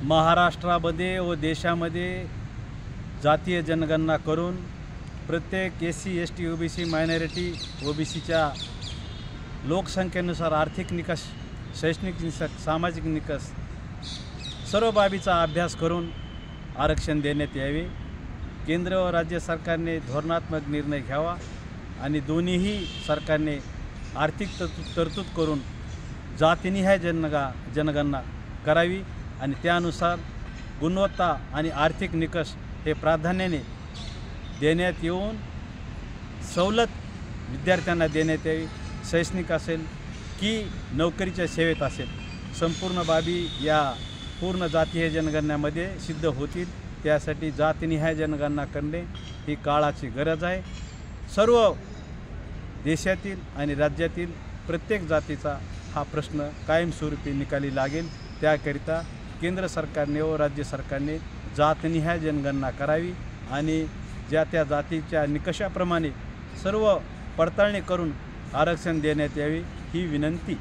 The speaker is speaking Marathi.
महाराष्ट्रामध्ये व देशामध्ये जातीय जनगणना करून प्रत्येक SC ST OBC मायनॉरिटी OBCच्या लोकसंख्येनुसार आर्थिक निकष, शैक्षणिक निकष, सामाजिक निकष सर्व बाबीचा अभ्यास करून आरक्षण देण्यात यावे। केंद्र व राज्य सरकारने धोरणात्मक निर्णय घ्यावा आणि दोन्हीही सरकारने आर्थिक तरतूद करून जातीनिहाय जनगणना करावी आणि त्यानुसार गुणवत्ता आणि आर्थिक निकष हे प्राधान्याने देण्यात येऊन सवलत विद्यार्थ्यांना देण्यात यावी। शैक्षणिक असेल की नोकरीच्या सेवेत असेल, संपूर्ण बाबी या पूर्ण जातीय जनगणनेमध्ये सिद्ध होतील। त्यासाठी जातीनिहाय जनगणना करणे ही काळाची गरज आहे। सर्व देशातील आणि राज्यातील प्रत्येक जातीचा हा प्रश्न कायमस्वरूपी निकाली लागेल। त्याकरिता केंद्र सरकारने व राज्य सरकारने जातनिहाय जनगणना करावी आणि ज्या त्या जातीच्या निकषाप्रमाणे सर्व पडताळणी करून आरक्षण देण्यात यावे ही विनंती